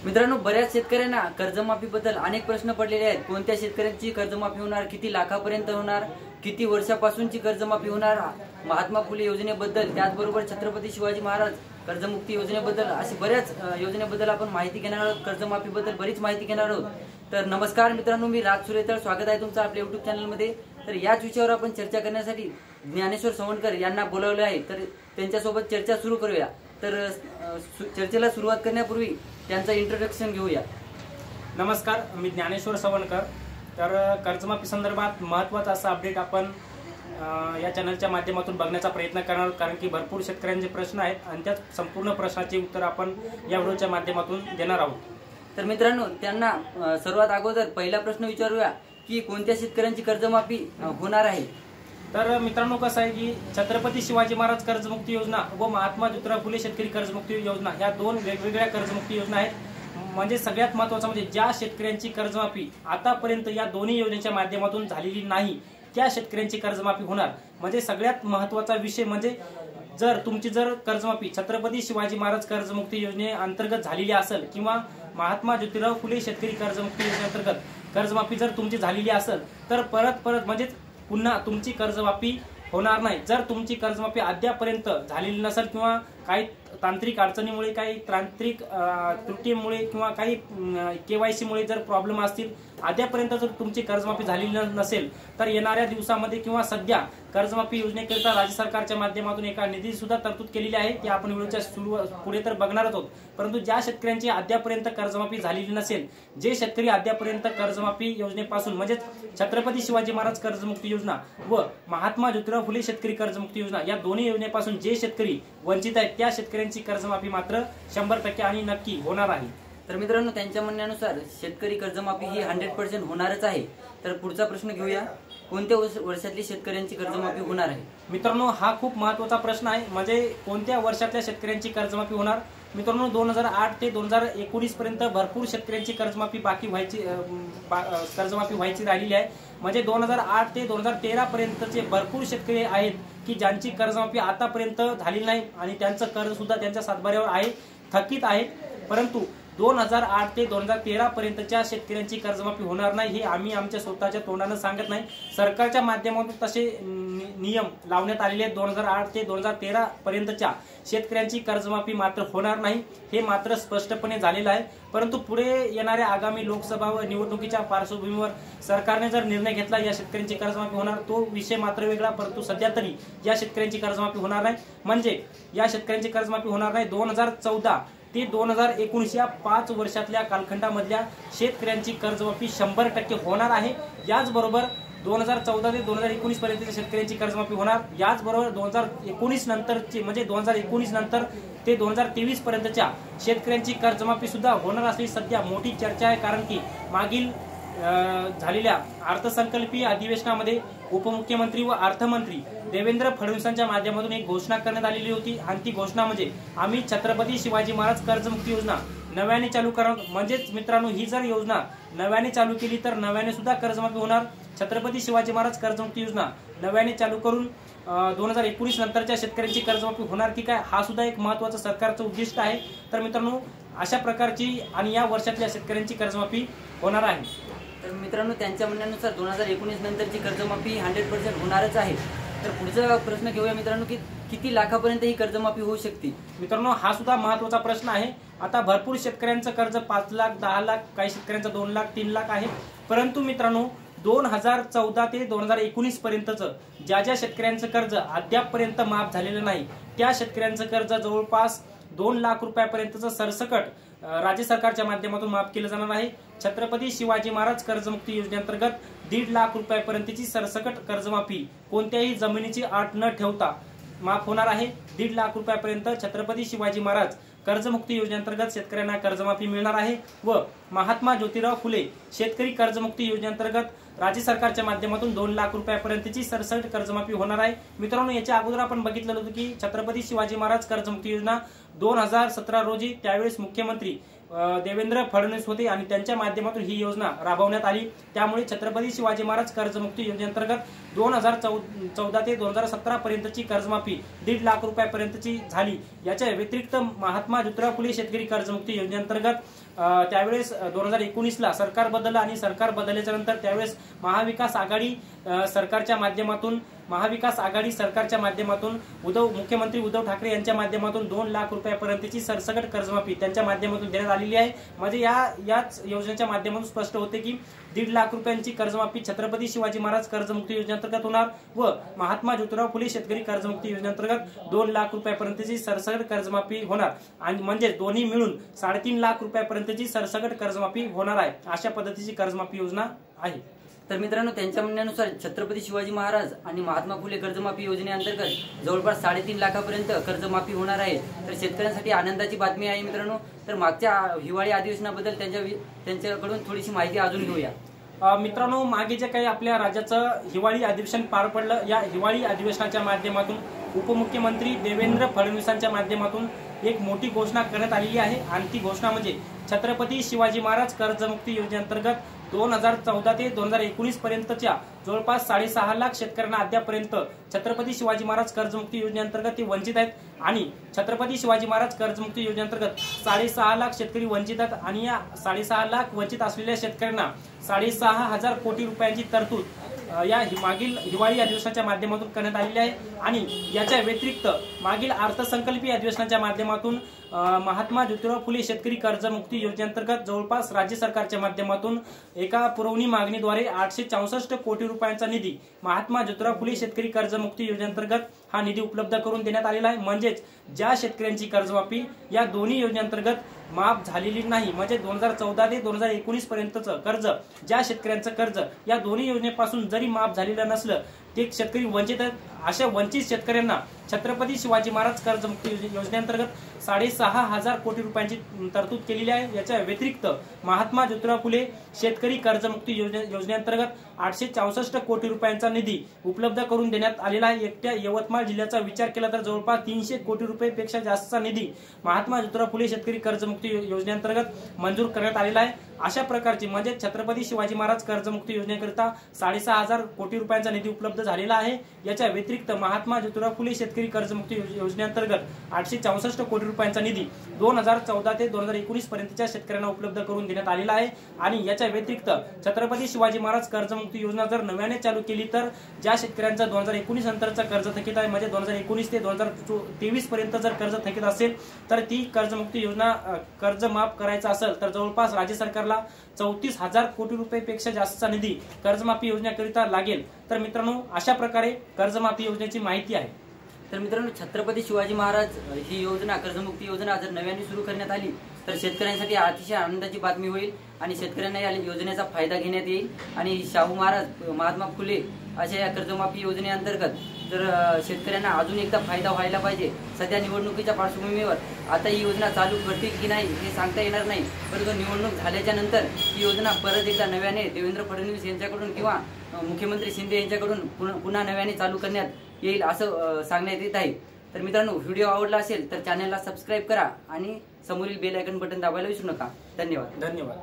मित्रांनो, बऱ्याच शेतकऱ्यांना कर्जमाफीबद्दल अनेक प्रश्न पडलेले आहेत। कोणत्या शेतकऱ्यांची कर्जमाफी होणार, किती लाखापर्यंत होणार, किती वर्षापासूनची कर्जमाफी होणार, महात्मा फुले योजनेबद्दल, त्याचबरोबर छत्रपती शिवाजी महाराज कर्जमुक्ती योजनेबद्दल, अशी बऱ्याच योजनेबद्दल आपण माहिती घेणार आहोत। कर्जमाफीबद्दल बरीच माहिती घेणार आहोत। तर नमस्कार मित्रांनो, मी राज सुरेतर, स्वागत आहे तुमचं आपल्या YouTube चॅनलमध्ये। तर याच विषयावर आपण चर्चा करण्यासाठी ज्ञानेश्वर सवणकर यांना बोलावले आहे। तर त्यांच्यासोबत चर्चा सुरू करूया। तर चर्चेला सुरुवात करण्यापूर्वी त्यांचा इंट्रोडक्शन घेऊया। नमस्कार, मी ज्ञानेश्वर सवणकर। तर कर्जमाफी संदर्भात महत्त्वाचा असा अपडेट आपण या चॅनलच्या माध्यमातून बघण्याचा प्रयत्न करणार आहोत, कारण की भरपूर शेतकऱ्यांचे प्रश्न आहेत आणि त्या संपूर्ण प्रश्नाचे उत्तर आपण या व्हिडिओच्या माध्यमातून देणार आहोत। तर मित्रांनो, त्यांना सर्वात अगोदर पहिला प्रश्न विचारूया की कोणत्या शेतकऱ्यांची कर्जमाफी होणार आहे। तर मित्रांनो, कसं आहे की छत्रपती शिवाजी महाराज कर्जमुक्ती योजना व महात्मा ज्योतिराव फुले शेतकरी कर्जमुक्ती योजना या दोन वेगवेगळ्या कर्जमुक्ती योजना आहेत। म्हणजे सगळ्यात महत्त्वाचं म्हणजे ज्या शेतकऱ्यांची कर्जमाफी आतापर्यंत या दोन्ही योजनेच्या माध्यमातून झालेली नाही त्या शेतकऱ्यांची कर्जमाफी होणार। म्हणजे सगळ्यात महत्त्वाचा विषय म्हणजे जर तुमची कर्जमाफी छत्रपती शिवाजी महाराज कर्जमुक्ती योजनेअंतर्गत झालेली असेल किंवा महात्मा ज्योतिराव फुले शेतकरी कर्जमुक्ती योजनेअंतर्गत कर्जमाफी जर तुमची झालेली असेल तर परत म्हणजे पुन्हा तुमची कर्जमाफी होणार नाही। जर तुमची कर्जमाफी अद्यापर्यंत झालेली नसेल किंवा काही तांत्रिक अडचणीमुळे, काही तांत्रिक त्रुटीमुळे किंवा काही KYC मुळे जर प्रॉब्लेम असतील, अद्यापर्यंत जर तुमची कर्जमाफी झालेली नसेल तर येणाऱ्या दिवसामध्ये किंवा सध्या कर्जमाफी योजनेकरिता राज्य सरकारच्या माध्यमातून एका निधी सुद्धा तरतूद केलेली आहे, ती आपण व्हिडिओच्या पुढे तर बघणारच आहोत। परंतु ज्या शेतकऱ्यांची अद्यापर्यंत कर्जमाफी झालेली नसेल, जे शेतकरी अद्यापर्यंत कर्जमाफी योजनेपासून म्हणजे छत्रपती शिवाजी महाराज कर्जमुक्ती योजना व महात्मा ज्योतिराव फुले शेतकरी कर्जमुक्ती योजना या दोन्ही योजनेपासून जे शेतकरी वंचित आहेत त्या शेतकऱ्यांची कर्जमाफी मात्र 100% आणि नक्की होणार आहे। तर मित्रांनो, त्यांच्या म्हणण्यानुसार शेतकरी कर्जमाफी ही 100% होणारच आहे। तर पुढचा प्रश्न घेऊया, कोणत्या वर्षातली शेतकऱ्यांची कर्जमाफी होणार आहे। मित्रांनो, हा खूप महत्त्वाचा प्रश्न आहे। म्हणजे कोणत्या वर्षातल्या शेतकऱ्यांची कर्जमाफी होणार। मित्रांनो, 2008 ते 2019 पर्यंत भरपूर शेतकऱ्यांची कर्जमाफी व्हायची राहिलेली आहे। म्हणजे 2008 ते 2013 पर्यंतचे भरपूर शेतकरी आहेत की ज्यांची कर्जमाफी आतापर्यंत झाली नाही आणि त्यांचं कर्ज सुद्धा त्यांच्या सातबाऱ्यावर आहे, थकीत आहेत। परंतु 2008 ते 2013 पर्यंतच्या शेतकऱ्यांची कर्जमाफी होणार नाही हे आम्ही आमच्या स्वतःच्या तोंडानं सांगत नाही, सरकारच्या माध्यमातून तसे नियम लावण्यात आलेले आहेत। 2008 ते 2013 पर्यंतच्या शेतकऱ्यांची कर्जमाफी मात्र होणार नाही, हे मात्र स्पष्टपणे झालेलं आहे। परंतु पुढे येणाऱ्या आगामी लोकसभा व निवडणुकीच्या पार्श्वभूमीवर सरकारने जर निर्णय घेतला या शेतकऱ्यांची कर्जमाफी होणार, तो विषय मात्र वेगळा। परंतु सध्या तरी या शेतकऱ्यांची कर्जमाफी होणार नाही। म्हणजे या शेतकऱ्यांची कर्जमाफी होणार नाही। 2014 ते 2019 या 5 वर्षातल्या कालखंडामधल्या शेतकऱ्यांची कर्जमाफी 100% होणार आहे। याचबरोबर 2014 ते 2019 पर्यंतच्या शेतकऱ्यांची कर्जमाफी होणार। याचबरोबर 2019 नंतरची म्हणजे 2019 नंतर ते 2023 पर्यंतच्या शेतकऱ्यांची कर्जमाफी सुद्धा होणार असल्याची सध्या मोठी चर्चा आहे। कारण की मागील झालेल्या अर्थसंकल्पीय अधिवेशनामध्ये उपमुख्यमंत्री व अर्थमंत्री देवेंद्र फडणवीसांच्या माध्यमातून एक घोषणा करण्यात आलेली होती आणि ती घोषणा म्हणजे आम्ही छत्रपती शिवाजी महाराज कर्जमुक्ती योजना नव्याने चालू करणार। म्हणजेच मित्रांनो, ही जर योजना नव्याने चालू केली तर नव्याने सुद्धा कर्जमाफी होणार। छत्रपती शिवाजी महाराज कर्जमुक्ती योजना नव्याने चालू करून 2019 नंतरच्या शेतकऱ्यांची कर्जमाफी होणार की काय, हा सुद्धा एक महत्त्वाचं सरकारचं उद्दिष्ट आहे। तर मित्रांनो, अशा प्रकारची आणि या वर्षातल्या शेतकऱ्यांची कर्जमाफी होणार आहे। तर मित्रांनो, त्यांच्या म्हणण्यानुसार 2019 नंतरची कर्जमाफी 100% होणारच आहे। तर पुढचा प्रश्न घेऊया मित्रांनो, की किती लाखापर्यंत ही कर्जमाफी होऊ शकते। मित्रांनो, हा सुद्धा महत्त्वाचा प्रश्न आहे। आता भरपूर शेतकऱ्यांचं कर्ज 5 लाख, 10 लाख, काही शेतकऱ्यांचं 2 लाख, 3 लाख आहे। परंतु मित्रांनो, 2014 ते 2019 पर्यंतचं ज्या शेतकऱ्यांचं कर्ज अद्यापपर्यंत माफ झालेलं नाही त्या शेतकऱ्यांचं कर्ज जवळपास 2 लाख रुपयापर्यंतचं सरसकट राज्य सरकारच्या माध्यमातून माफ केलं जाणार आहे। छत्रपती शिवाजी महाराज कर्जमुक्ती योजनेअंतर्गत 1.5 लाख रुपयापर्यंतची सरसकट कर्जमाफी कोणत्याही जमिनीची अट न ठेवता माफ होणार आहे। 1.5 लाख रुपयापर्यंत छत्रपती शिवाजी महाराज कर्जमुक्ती योजनेअंतर्गत शेतकऱ्यांना कर्जमाफी मिळणार आहे व महात्मा ज्योतिराव फुले शेतकरी कर्जमुक्ती योजनेअंतर्गत राज्य सरकारच्या माध्यमातून 2 लाख रुपयापर्यंतची सरसकट कर्जमाफी होणार आहे। मित्रांनो, याच्या अगोदर आपण बघितलेलं होतं की छत्रपती शिवाजी महाराज कर्जमुक्ती योजना 2017 रोजी त्यावेळेस मुख्यमंत्री देवेंद्र फडणवीस होते आणि त्यांच्या माध्यमातून ही योजना राबवण्यात आली। त्यामुळे छत्रपती शिवाजी महाराज कर्जमुक्ती योजनेअंतर्गत 2014 ते 2017 पर्यंतची कर्जमाफी 1.5 लाख रुपयापर्यंतची झाली। याच्या व्यतिरिक्त महात्मा ज्योतिराव फुले शेतकरी कर्जमुक्ती योजनेअंतर्गत त्यावेळेस 2019ला सरकार बदललं आणि सरकार बदलल्याच्या नंतर त्यावेळेस महाविकास आघाडी सरकारच्या माध्यमातून मुख्यमंत्री उद्धव ठाकरे यांच्या माध्यमातून 2 लाख रुपयापर्यंतची सरसकट कर्जमाफी त्यांच्या माध्यमातून देण्यात आलेली आहे। म्हणजे याच योजनेच्या माध्यमातून स्पष्ट होते की 1.5 लाख रुपयांची कर्जमाफी छत्रपती शिवाजी महाराज कर्जमुक्ती योजनेअंतर्गत होणार व महात्मा ज्योतिराव फुले शेतकरी कर्जमुक्ती योजनेअंतर्गत 2 लाख रुपयापर्यंतची सरसकट कर्जमाफी होणार आणि म्हणजे दोन्ही मिळून 3.5 लाख रुपयापर्यंतची सरसकट कर्जमाफी होणार आहे। अशा पद्धतीची कर्जमाफी योजना आहे। तर मित्रांनो, त्यांच्या म्हणण्यानुसार छत्रपती शिवाजी महाराज आणि महात्मा फुले कर्जमाफी योजनेअंतर्गत जवळपास 3.5 लाखापर्यंत कर्जमाफी होणार आहे। तर शेतकऱ्यांसाठी आनंदाची बातमी आहे मित्रांनो। तर मागच्या हिवाळी अधिवेशनाबद्दल त्यांच्याकडून थोडीशी माहिती अजून घेऊया। मित्रांनो, मागे जे काही आपल्या राज्याचं हिवाळी अधिवेशन पार पडलं, या हिवाळी अधिवेशनाच्या माध्यमातून उपमुख्यमंत्री देवेंद्र फडणवीसांच्या माध्यमातून एक मोठी घोषणा करण्यात आलेली आहे आणि ती घोषणा म्हणजे छत्रपती शिवाजी महाराज कर्जमुक्ती योजनेअंतर्गत 2014 ते 2019 पर्यंतच्या जवळपास 6.5 लाख शेतकऱ्यांना अद्यापर्यंत छत्रपती शिवाजी महाराज कर्जमुक्ती योजनेअंतर्गत ते वंचित आहेत आणि छत्रपती शिवाजी महाराज कर्जमुक्ती योजनेअंतर्गत 6.5 लाख शेतकरी वंचित आहेत आणि या 6.5 लाख वंचित असलेल्या शेतकऱ्यांना 6,500 कोटी रुपयांची तरतूद या मागील हिवाळी अधिवेशनाच्या माध्यमातून करण्यात आलेली आहे। आणि याच्या व्यतिरिक्त मागील अर्थसंकल्पीय अधिवेशनाच्या माध्यमातून महात्मा ज्योतिराव फुले शेतकरी कर्जमुक्ती योजनेअंतर्गत जवळपास राज्य सरकारच्या माध्यमातून एका पुरवणी मागणीद्वारे 864 कोटी रुपयांचा निधी महात्मा ज्योतिराव फुले शेतकरी कर्जमुक्ती योजनेअंतर्गत हा निधी उपलब्ध करून देण्यात आलेला आहे। म्हणजेच ज्या शेतकऱ्यांची कर्जमाफी या दोन्ही योजनेअंतर्गत माफ झालेली नाही, म्हणजे 2014 ते 2019 पर्यंतचं कर्ज, ज्या शेतकऱ्यांचं कर्ज या दोन्ही योजनेपासून जरी माफ झालेलं नसलं ते शेतकरी वंचित आहेत। अशा वंचित शेतकऱ्यांना छत्रपती शिवाजी महाराज कर्जमुक्ती योजनेअंतर्गत 6,500 कोटी रुपयांची तरतूद केलेली आहे। याच्या व्यतिरिक्त महात्मा ज्योतिराव फुले शेतकरी कर्जमुक्ती योजनेअंतर्गत 864 कोटी रुपयांचा निधी उपलब्ध करून देण्यात आलेला आहे। एकट्या यवतमाळ जिल्ह्याचा विचार केला तर जवळपास 300 कोटी रुपयापेक्षा जास्तचा निधी महात्मा ज्योतिराव फुले शेतकरी कर्जमुक्ती योजनेअंतर्गत मंजूर करण्यात आलेला आहे। अशा प्रकारची म्हणजे छत्रपती शिवाजी महाराज कर्जमुक्ती योजनेकरिता 6,500 कोटी रुपयांचा निधी उपलब्ध झालेला आहे। याच्या व्यतिरिक्त महात्मा ज्योतिराव फुले शेतकरी कर्जमुक्ती योजनेअंतर्गत 864 कोटी रुपयांचा निधी 2014 ते 2019 पर्यंतच्या शेतकऱ्यांना उपलब्ध करून देण्यात आलेला आहे। आणि याच्या व्यतिरिक्त छत्रपती शिवाजी महाराज कर्जमुक्ती योजना जर नव्याने चालू केली तर ज्या शेतकऱ्यांचा 2019 नंतरचा कर्ज थकीत आहे, म्हणजे 2019 ते 2023 पर्यंत जर कर्ज थकीत असेल तर ती कर्जमुक्ती योजना कर्ज माफ करायचा असेल तर जवळपास राज्य सरकारला 34,000 कोटी रुपयापेक्षा जास्तचा निधी कर्जमाफी योजनेकरिता लागेल। तर मित्रांनो, अशा प्रकारे कर्जमाफी योजनेची माहिती आहे। तर मित्रांनो, छत्रपती शिवाजी महाराज ही योजना कर्जमुक्ती योजना जर नव्याने सुरू करण्यात आली तर शेतकऱ्यांसाठी अतिशय आनंदाची बातमी होईल आणि शेतकऱ्यांना या योजनेचा फायदा घेण्यात येईल। आणि शाहू महाराज, महात्मा फुले अशा या कर्जमाफी योजनेअंतर्गत जर शेतकऱ्यांना अजून एकदा फायदा व्हायला पाहिजे। सध्या निवडणुकीच्या पार्श्वभूमीवर आता ही योजना चालू करतील की नाही हे सांगता येणार नाही, परंतु निवडणूक झाल्याच्या नंतर ही योजना परत एकदा नव्याने देवेंद्र फडणवीस यांच्याकडून किंवा मुख्यमंत्री शिंदे यांच्याकडून पुन्हा नव्याने चालू करण्यात येईल असं सांगण्यात येत आहे। तर मित्रांनो, व्हिडिओ आवडला असेल तर चॅनलला सबस्क्राईब करा आणि समोरील बेल आयकॉन बटन दाबायला विसरू नका। धन्यवाद।